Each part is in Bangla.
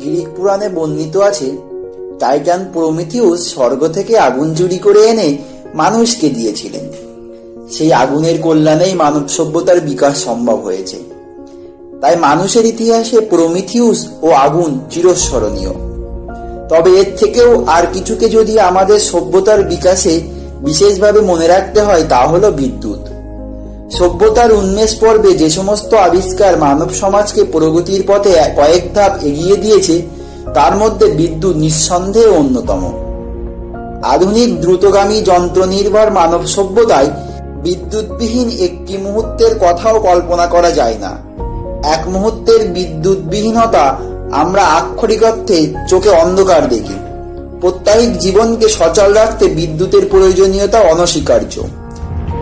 গ্রিক পুরাণে বর্ণিত আছে, টাইটান প্রমিথিউস স্বর্গ থেকে আগুন চুরি করে এনে মানুষকে দিয়েছিলেন। সেই আগুনের কল্যাণেই মানব সভ্যতার বিকাশ সম্ভব হয়েছে। তাই মানুষের ইতিহাসে প্রমিথিউস ও আগুন চিরস্মরণীয়। তবে এর থেকেও আর কিছুকে যদি আমাদের সভ্যতার বিকাশে বিশেষভাবে মনে রাখতে হয়, তা হলো বিদ্যুৎ। সভ্যতার উন্মেষ পর্বে যে সমস্ত আবিষ্কার মানব সমাজকে প্রগতির পথে কয়েক ধাপ এগিয়ে দিয়েছে, তার মধ্যে বিদ্যুৎ নিঃসন্দেহে অন্যতম। আধুনিক দ্রুতগামী যন্ত্র নির্ভর মানব সভ্যতায় বিদ্যুৎবিহীন একটি মুহূর্তের কথাও কল্পনা করা যায় না। এক মুহূর্তের বিদ্যুৎবিহীনতা আমরা আক্ষরিক অর্থে চোখে অন্ধকার দেখি। প্রত্যাহিক জীবনকে সচল রাখতে বিদ্যুতের প্রয়োজনীয়তা অনস্বীকার্য।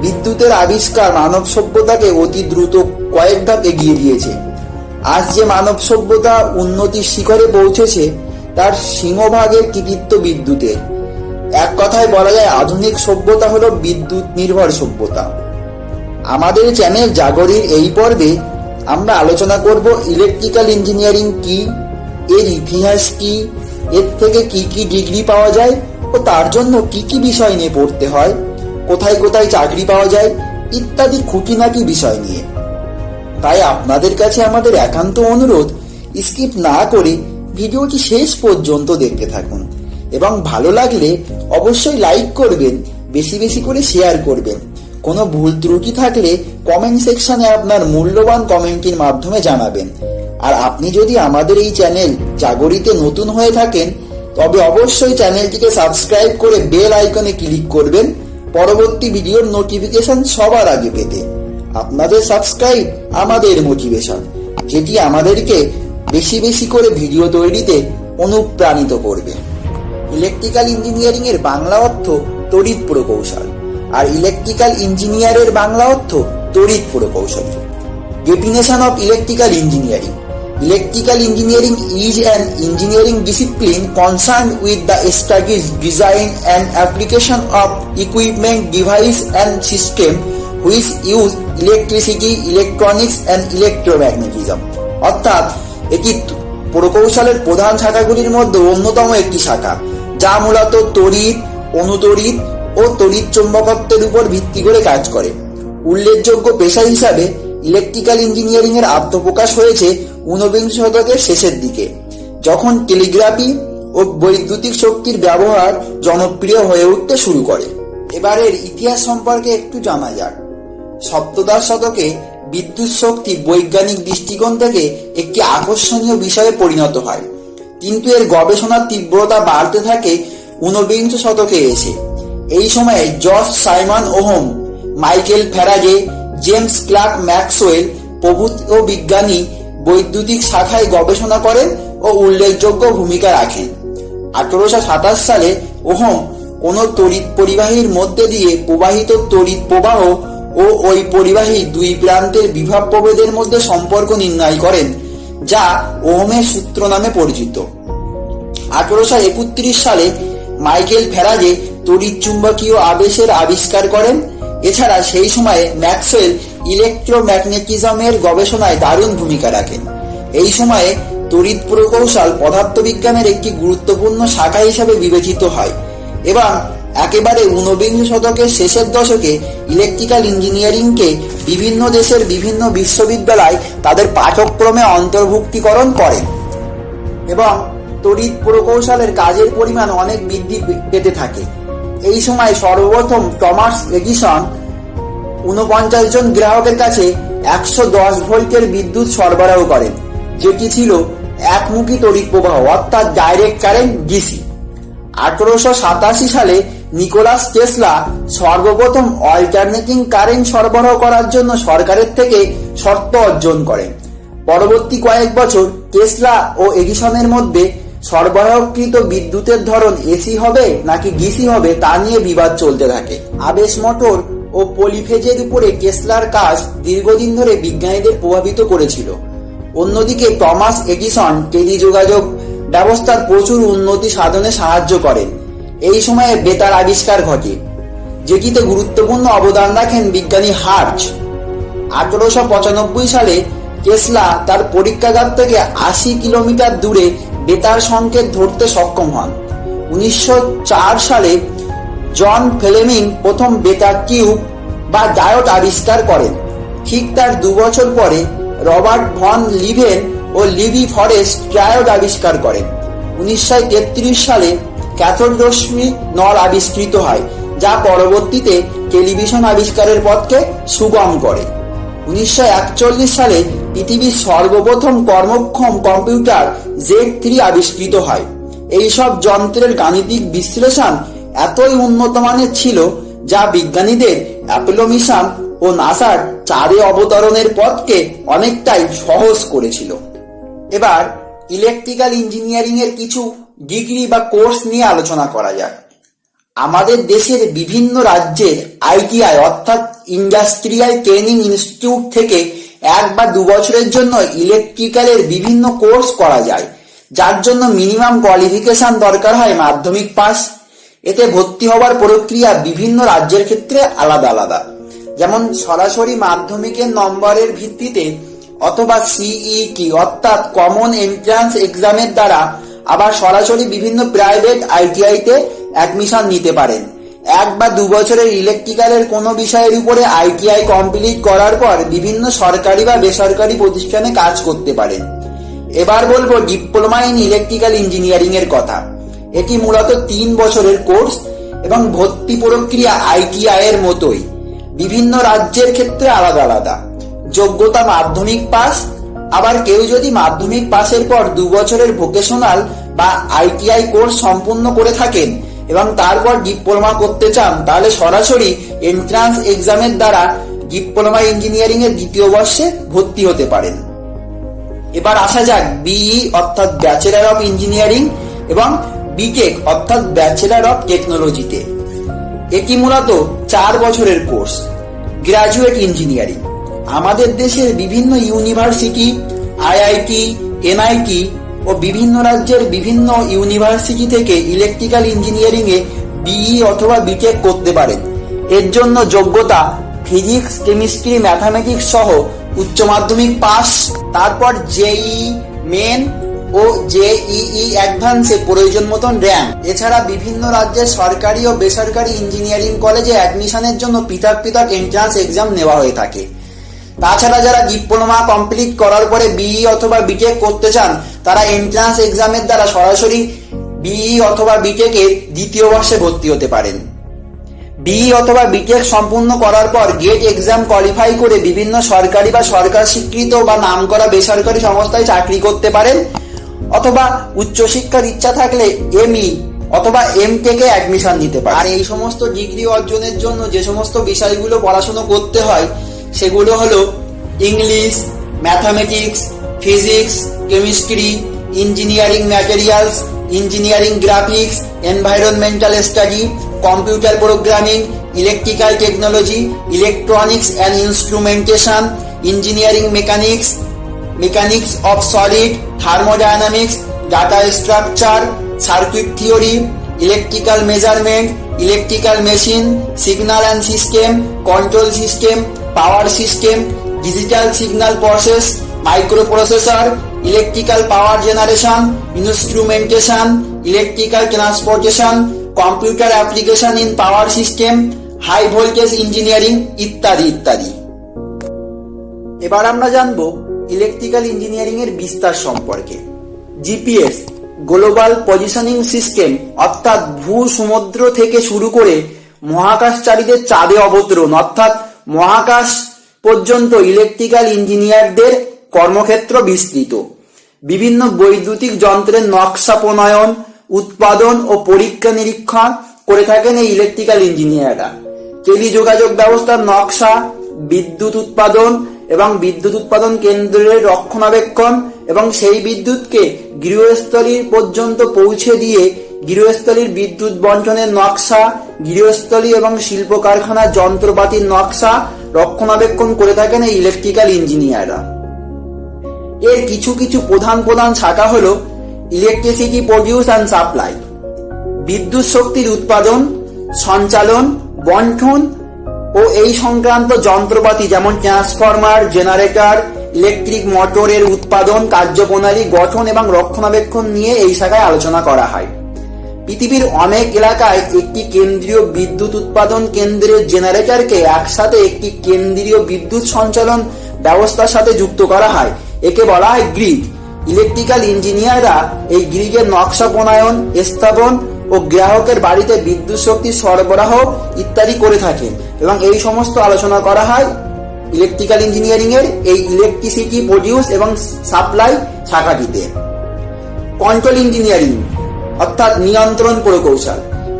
বিদ্যুতের আবিষ্কার মানব সভ্যতাকে অতি দ্রুত কয়েক ধাপ এগিয়ে দিয়েছে। আজ যে মানব সভ্যতা উন্নতির শিখরে পৌঁছেছে, তার সিংহভাগের কৃতিত্ব বিদ্যুতের। এক কথায় বলা যায়, আধুনিক সভ্যতা হলো বিদ্যুৎ নির্ভর সভ্যতা। আমাদের চ্যানেল জাগরির এই পর্বে আমরা আলোচনা করব ইলেকট্রিক্যাল ইঞ্জিনিয়ারিং কি, এর ইতিহাস কি, এর থেকে কি কি ডিগ্রি পাওয়া যায় ও তার জন্য কি কি বিষয় নিয়ে পড়তে হয়, কোথায় কোথায় চাকরি পাওয়া যায় ইত্যাদি খুঁটিনাটি বিষয় নিয়ে। তাই আপনাদের কাছে আমাদের একান্ত অনুরোধ, স্কিপ না করে ভিডিওটি শেষ পর্যন্ত দেখতে থাকুন এবং ভালো লাগলে অবশ্যই লাইক করবেন, বেশি বেশি করে শেয়ার করবেন। কোনো ভুল ত্রুটি থাকলে কমেন্ট সেকশনে আপনার মূল্যবান কমেন্টের মাধ্যমে জানাবেন। আর আপনি যদি আমাদের এই চ্যানেল জাগরিতে নতুন হয়ে থাকেন, তবে অবশ্যই চ্যানেলটিকে সাবস্ক্রাইব করে বেল আইকনে ক্লিক করবেন পরবর্তী ভিডিওর নোটিফিকেশন সবার আগে পেতে। আপনাদের সাবস্ক্রাইব আমাদের মোটিভেশন, যেটি আমাদেরকে বেশি বেশি করে ভিডিও তৈরিতে অনুপ্রাণিত করবে। ইলেকট্রিক্যাল ইঞ্জিনিয়ারিং এর বাংলা অর্থ তড়িৎ প্রকৌশল, আর ইলেকট্রিক্যাল ইঞ্জিনিয়ারের বাংলা অর্থ তড়িৎ প্রকৌশলী। Definition of electrical engineering: Electrical engineering is an engineering discipline concerned with the study, design and application of equipment, device and system which use electricity, electronics and electromagnetism। অর্থাৎ এটি প্রকৌশলের প্রধান শাখাগুলির মধ্যে অন্যতম একটি শাখা, যা মূলত তড়িৎ, অনুতড়িৎ ও তড়িৎ চৌম্বকত্বের উপর ভিত্তি করে কাজ করে। উল্লেখযোগ্য পেশা হিসাবে ইলেকট্রিক্যাল ইঞ্জিনিয়ারিং এর আত্মপ্রকাশ হয়েছে 19বিংশ শতকের শেষের দিকে, যখন টেলিগ্রাফি ও বৈদ্যুতিক শক্তির ব্যবহার জনপ্রিয় হয়ে উঠতে শুরু করে। এবারের ইতিহাস সম্পর্কে একটু জানা যাক। সপ্তদশ শতকে বিদ্যুৎ শক্তি বৈজ্ঞানিক দৃষ্টিকোণ থেকে একটি আকর্ষণীয় বিষয়ে পরিণত হয়, কিন্তু এর গবেষণার তীব্রতা বাড়তে থাকে 19বিংশ শতকে এসে। এই সময়ে George Simon Ohm, Michael Faraday, James Clerk Maxwell প্রভৃতি বিজ্ঞানী বৈদ্যুতিক শাখায় গবেষণা করেন ও উল্লেখযোগ্য ভূমিকা রাখেন। 1827 সালে ওহম কোনো তড়িৎ পরিবাহীর মধ্যে দিয়ে প্রবাহিত তড়িৎ প্রবাহ ও ওই পরিবাহী দুই প্রান্তের বিভব প্রভেদের মধ্যে সম্পর্ক নির্ণয় করেন, যা ওহমের সূত্র নামে পরিচিত। 1831 সালে মাইকেল ফ্যারাডে তড়িৎ চুম্বকীয় আবেশের আবিষ্কার করেন। এছাড়া সেই সময়ে ম্যাক্সওয়েল ইলেকট্রোম্যাগনেটিজমের গবেষণায় দারুণ ভূমিকা রাখেন। এই সময়ে তড়িৎ প্রকৌশল পদার্থবিজ্ঞানের একটি গুরুত্বপূর্ণ শাখা হিসেবে বিবেচিত হয় এবং একেবারে 19বিংশ শতকের শেষের দশকে ইলেকট্রিক্যাল ইঞ্জিনিয়ারিংকে বিভিন্ন দেশের বিভিন্ন বিশ্ববিদ্যালয় তাদের পাঠ্যক্রমে অন্তর্ভুক্তিকরণ করেন এবং তড়িৎ প্রকৌশলের কাজের পরিমাণ অনেক বৃদ্ধি পেতে থাকে। এই সময় সর্বপ্রথম টমাস এডিসন 49 জন গ্রাহকের কাছে 110 ভোল্টের বিদ্যুৎ সরবরাহ করেন, যেটি ছিল একমুখী তড়িৎ প্রবাহ অর্থাৎ ডাইরেক্ট কারেন্ট ডিসি। 1887 সালে নিকোলাস টেসলা সর্বপ্রথম অল্টারনেটিং কারেন্ট সরবরাহ করার জন্য সরকারের থেকে শর্ত অর্জন করেন। পরবর্তী কয়েক বছর টেসলা ও এডিসনের মধ্যে সরবরাহকৃত বিদ্যুতের ধরন এসি হবে নাকি ডিসি হবে তা নিয়ে বিবাদ চলতে থাকে। আবেশ মোটর ও পলিফেজের উপরে টেসলার কাজ দীর্ঘদিন ধরে বিজ্ঞানীদের প্রভাবিত করেছিল। অন্যদিকে টমাস এডিসন টেলিযোগাযোগ ব্যবস্থার প্রচুর উন্নতি সাধনে সাহায্য করেন। এই সময়ে বেতার আবিষ্কার ঘটে, যেটিতে গুরুত্বপূর্ণ অবদান রাখেন বিজ্ঞানী হার্জ। 1895 সালে টেসলা তার পরীক্ষাগার থেকে 80 কিলোমিটার দূরে বেতার সংকেত ধরতে সক্ষম হন। 1904 সালে জন ফ্লেমিং প্রথম বেতার টিউব বা ডায়োড আবিষ্কার করেন। ঠিক তার 2 বছর পরে রবার্ট ভন লিভেন ও লিভি ফরেস্ট ট্রায়োড আবিষ্কার করেন। 1933 সালে ক্যাথোড রশ্মি নল আবিষ্কৃত হয়, যা পরবর্তীতে টেলিভিশন আবিষ্কারের পথকে সুগম করে। 1941 সালে পৃথিবীর সর্বপ্রথম কর্মক্ষম কম্পিউটার Z3 আবিষ্কৃত হয়। এইসব যন্ত্রের গাণিতিক বিশ্লেষণ এতই উন্নত মানের ছিল যা বিজ্ঞানীদের অ্যাপোলো মিশন ও নাসার চাঁদে অবতরণের পথকে অনেকটাই সহজ করেছিল। এবার ইলেকট্রিক্যাল ইঞ্জিনিয়ারিং এর কিছু ডিগ্রি বা কোর্স নিয়ে আলোচনা করা যাক। আমাদের দেশের বিভিন্ন রাজ্যের ITI অর্থাৎ ইন্ডাস্ট্রিয়াল ট্রেনিং ইনস্টিটিউট থেকে 1 বা 2 বছরের জন্য ইলেকট্রিক্যালের বিভিন্ন কোর্স করা যায়, যার জন্য মিনিমাম কোয়ালিফিকেশন দরকার হয় মাধ্যমিক পাস। এতে ভর্তি হওয়ার প্রক্রিয়া বিভিন্ন রাজ্যের ক্ষেত্রে আলাদা আলাদা, যেমন সরাসরি মাধ্যমিকের নম্বরের ভিত্তিতে অথবা CET অর্থাৎ কমন এন্ট্রান্স এক্সামের দ্বারা, আবার সরাসরি বিভিন্ন প্রাইভেট ITI তে অ্যাডমিশন নিতে পারেন। 1 বা 2 বছরের ইলেকট্রিক্যালের কোনো বিষয়ের উপরে ITI কমপ্লিট করার পর বিভিন্ন সরকারি বা বেসরকারি প্রতিষ্ঠানে কাজ করতে পারেন। এবার বলবো ডিপ্লোমা ইন ইলেকট্রিক্যাল ইঞ্জিনিয়ারিং এর কথা। এটি মূলত 3 বছরের কোর্স এবং ভর্তি প্রক্রিয়া ITI এর মতোই, বিভিন্ন রাজ্যের ক্ষেত্রে আলাদা আলাদা। যোগ্যতা মাধ্যমিক পাস, আবার কেউ যদি মাধ্যমিক পাসের পর 2 বছরের ভোকেশনাল বা ITI কোর্স সম্পূর্ণ করে থাকেন এবং তারপর ডিপ্লোমা করতে চান, তাহলে সরাসরি এন্ট্রান্স এক্সামের দ্বারা ডিপ্লোমা ইঞ্জিনিয়ারিং এর 2য় বর্ষে ভর্তি হতে পারেন। এবার আসা যাক BE অর্থাৎ ব্যাচেলর অফ ইঞ্জিনিয়ারিং এবং BTech অর্থাৎ ব্যাচেলর অফ টেকনোলজিতে। এটি মূলত 4 বছরের কোর্স। গ্রাজুয়েট ইঞ্জিনিয়ারিং আমাদের দেশের বিভিন্ন ইউনিভার্সিটি, IIT, NIT ও বিভিন্ন রাজ্যের বিভিন্ন ইউনিভার্সিটি থেকে ইলেকট্রিক্যাল ইঞ্জিনিয়ারিং এ BE অথবা BTech করতে পারেন। এর জন্য যোগ্যতা ফিজিক্স, কেমিস্ট্রি, ম্যাথামেটিক্স সহ উচ্চ মাধ্যমিক পাস, তারপর JEE মেন ও JEE অ্যাডভান্সে প্রয়োজন মতন র্যাঙ্ক। এছাড়া বিভিন্ন রাজ্যের সরকারি ও বেসরকারি ইঞ্জিনিয়ারিং কলেজে অ্যাডমিশনের জন্য পৃথক পৃথক এন্ট্রান্স এক্সাম নেওয়া হয়ে থাকে। তাছাড়া যারা ডিপ্লোমা কমপ্লিট করার পরে BE অথবা BTech করতে চান, তারা এন্ট্রান্স এক্সামের দ্বারা সরাসরি BE অথবা BTech এর 2য় বর্ষে ভর্তি হতে পারেন। BE অথবা BTech সম্পূর্ণ করার পর গেট এক্সাম কোয়ালিফাই করে বিভিন্ন সরকারি বা সরকার স্বীকৃত বা নামকরা বেসরকারি সংস্থায় চাকরি করতে পারেন, অথবা উচ্চশিক্ষার ইচ্ছা থাকলে ME অথবা MTech এ অ্যাডমিশন নিতে পারেন। আর এই সমস্ত ডিগ্রি অর্জনের জন্য যে সমস্ত বিষয়গুলো পড়াশোনা করতে হয় সেগুলো হলো English, mathematics, physics, chemistry, engineering materials, engineering graphics, environmental study, computer programming, electrical technology, electronics and instrumentation, engineering mechanics, mechanics of solid, thermodynamics, data structure, circuit theory, electrical measurement, electrical machine, signal and system, control system, power system, digital signal process, microprocessor, electrical power generation, instrumentation, electrical transportation, computer application in power system, high voltage engineering ইত্যাদি ইত্যাদি। এবার আমরা জানবো ইলেকট্রিক্যাল ইঞ্জিনিয়ারিং এর বিস্তার সম্পর্কে। GPS গ্লোবাল পজিশনিং সিস্টেম অর্থাৎ ভূ সমুদ্র থেকে শুরু করে মহাকাশচারীদের চাঁদে অবতরণ অর্থাৎ মহাকাশ পর্যন্ত ইলেকট্রিক্যাল ইঞ্জিনিয়ারদের কর্মক্ষেত্র বিস্তৃত। বিভিন্ন বৈদ্যুতিক যন্ত্রের নকশা প্রণয়ন, উৎপাদন ও পরীক্ষা নিরীক্ষা করে থাকেন এই ইলেকট্রিক্যাল ইঞ্জিনিয়াররা। টেলিযোগাযোগ ব্যবস্থার নকশা, বিদ্যুৎ উৎপাদন এবং বিদ্যুৎ উৎপাদন কেন্দ্রের রক্ষণাবেক্ষণ এবং সেই বিদ্যুৎকে গৃহস্থলী পর্যন্ত পৌঁছে দিয়ে গৃহস্থলীর বিদ্যুৎ বন্টনের নকশা, গৃহস্থলী এবং শিল্প কারখানার যন্ত্রপাতির নকশা রক্ষণাবেক্ষণ করে থাকেন এই ইলেকট্রিক্যাল ইঞ্জিনিয়াররা। এর কিছু কিছু প্রধান প্রধান শাখা হলো ইলেকট্রিসিটি প্রডিউস অ্যান্ড সাপ্লাই, বিদ্যুৎ শক্তির উৎপাদন, সঞ্চালন, বন্টন ও এই সংক্রান্ত যন্ত্রপাতি যেমন ট্রান্সফরমার, জেনারেটর, ইলেকট্রিক মোটরের উৎপাদন, কার্যপ্রণালী, গঠন এবং রক্ষণাবেক্ষণ নিয়ে এই শাখায় আলোচনা করা হয়। পৃথিবীর অনেক এলাকায় একটি কেন্দ্রীয় বিদ্যুৎ উৎপাদন কেন্দ্রের জেনারেটরকে একসাথে একটি কেন্দ্রীয় বিদ্যুৎ সঞ্চালন ব্যবস্থার সাথে যুক্ত করা হয়। একে বলা হয় গ্রিড। ইলেকট্রিক্যাল ইঞ্জিনিয়াররা এই গ্রিডের নকশা প্রণয়ন, স্থাপন ও গ্রাহকের বাড়িতে বিদ্যুৎ শক্তি সরবরাহ ইত্যাদি করে থাকেন এবং এই সমস্ত আলোচনা করা হয় ইলেকট্রিক্যাল ইঞ্জিনিয়ারিং এর এই ইলেকট্রিসিটি প্রডিউস এবং সাপ্লাই শাখাটিতে। কন্ট্রোল ইঞ্জিনিয়ারিং অর্থাৎ নিয়ন্ত্রণ প্রকৌশল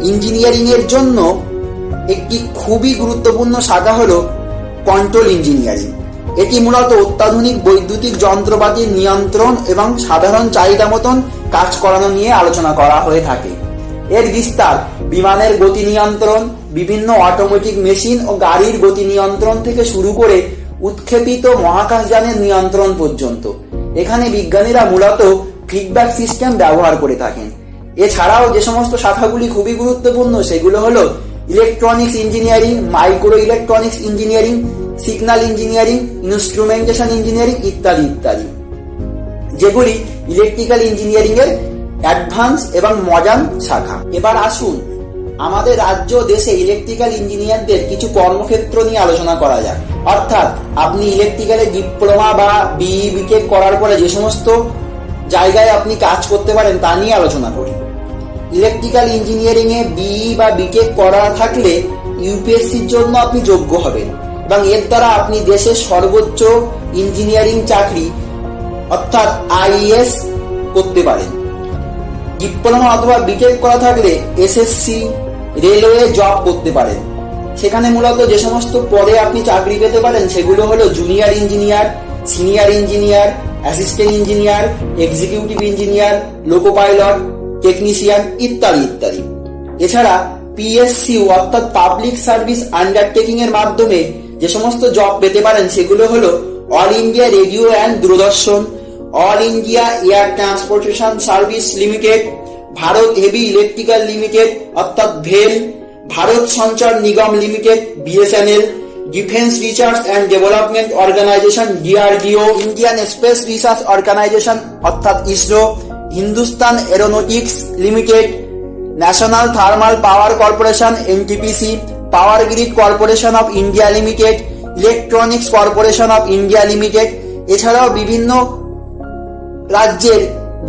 ইঞ্জিনিয়ারিং এর জন্য একটি খুবই গুরুত্বপূর্ণ শাখা হলো কন্ট্রোল ইঞ্জিনিয়ারিং। এটি মূলত অত্যাধুনিক বৈদ্যুতিক যন্ত্রপাতির নিয়ন্ত্রণ এবং সাধারণ চাহিদা মতন কাজ করানো নিয়ে আলোচনা করা হয়ে থাকে। এর বিস্তার বিমানের গতি নিয়ন্ত্রণ, বিভিন্ন অটোমেটিক মেশিন ও গাড়ির গতি নিয়ন্ত্রণ থেকে শুরু করে উৎক্ষেপিত মহাকাশযানের নিয়ন্ত্রণ পর্যন্ত। এখানে বিজ্ঞানীরা মূলত ফিডব্যাক সিস্টেম ব্যবহার করে থাকেন। এছাড়াও যে সমস্ত শাখাগুলি খুবই গুরুত্বপূর্ণ সেগুলো হলো electronics engineering, micro electronics engineering, signal engineering, instrumentation engineering ইত্যাদি ইত্যাদি, যেগুলি ইলেকট্রিক্যাল ইঞ্জিনিয়ারিং এর অ্যাডভান্স এবং মডার্ন শাখা। এবার আসুন আমাদের রাজ্য দেশে ইলেকট্রিক্যাল ইঞ্জিনিয়ারদের কিছু কর্মক্ষেত্র নিয়ে আলোচনা করা যাক। অর্থাৎ আপনি ইলেকট্রিক্যালে ডিপ্লোমা বা বিই বিটেক করার পরে যে সমস্ত জায়গায় আপনি কাজ করতে পারেন তা নিয়ে আলোচনা করি। ইলেকট্রিক্যাল ইঞ্জিনিয়ারিং এ বিই বা বিটেক করা থাকলে ইউপিএসসির জন্য আপনি যোগ্য হবেন এবং এর দ্বারা আপনি দেশের সর্বোচ্চ ইঞ্জিনিয়ারিং চাকরি অর্থাৎ আইএএস করতে পারেন। ডিপ্লোমা অথবা বিটেক করা থাকলে এসএসসি, রেলওয়ে জব করতে পারেন। সেখানে মূলত যে সমস্ত পদে আপনি চাকরি পেতে পারেন সেগুলো হলো junior engineer, senior engineer, assistant engineer, executive engineer, loco pilot, technician ইত্যাদি ইত্যাদি। এছাড়া পিএসসিউ অর্থাৎ পাবলিক সার্ভিস আন্ডারটেকিং এর মাধ্যমে যে সমস্ত জব পেতে পারেন সেগুলো হলো All India Radio and Doordarshan, All India Air Transportation Service Limited, Bharat Heavy Electrical Limited অর্থাৎ ভেল, Bharat Sanchar Nigam Limited BSNL, Defence Research and Development Organisation DRDO, Indian Space Research Organisation অর্থাৎ ISRO, Hindustan Aeronautics Limited, National Thermal Power Corporation NTPC, Power Grid Corporation of India Limited, Electronics Corporation of India Limited. এছাড়াও বিভিন্ন রাজ্যের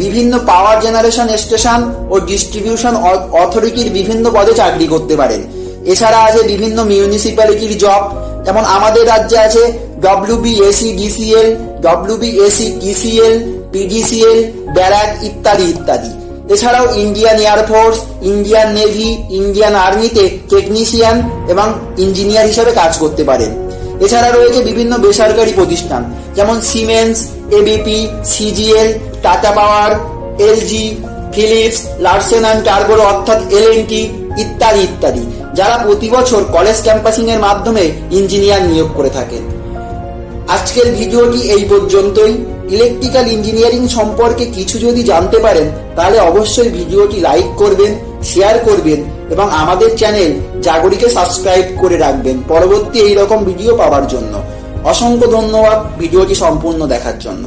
বিভিন্ন পাওয়ার জেনারেশন স্টেশন ও ডিস্ট্রিবিউশন অথরিটির বিভিন্ন পদে চাকরি করতে পারেন। এছাড়া আছে বিভিন্ন মিউনিসিপ্যালিটির জব, যেমন আমাদের রাজ্যে আছে WBSEDCL, WBSETCL, PDCL, ব্যারাক ইত্যাদি ইত্যাদি। এছাড়াও Indian air force, Indian navy, Indian আর্মিতে টেকনিশিয়ান এবং ইঞ্জিনিয়ার হিসেবে কাজ করতে পারেন। এছাড়া রয়েছে বিভিন্ন বেসরকারি প্রতিষ্ঠান যেমন Siemens, ABP, CGL, Tata power, LG, Philips, Larsen and টার্বো অর্থাৎ LNT ইত্যাদি ইত্যাদি, যারা প্রতি বছর কলেজ ক্যাম্পাসিং এর মাধ্যমে ইঞ্জিনিয়ার নিয়োগ করে থাকেন। আজকের ভিডিওটি এই পর্যন্তই। ইলেকট্রিক্যাল ইঞ্জিনিয়ারিং সম্পর্কে কিছু যদি জানতে পারেন তাহলে অবশ্যই ভিডিওটি লাইক করবেন, শেয়ার করবেন এবং আমাদের চ্যানেল জাগরিকে সাবস্ক্রাইব করে রাখবেন পরবর্তী এইরকম ভিডিও পাওয়ার জন্য। অসংখ্য ধন্যবাদ ভিডিওটি সম্পূর্ণ দেখার জন্য।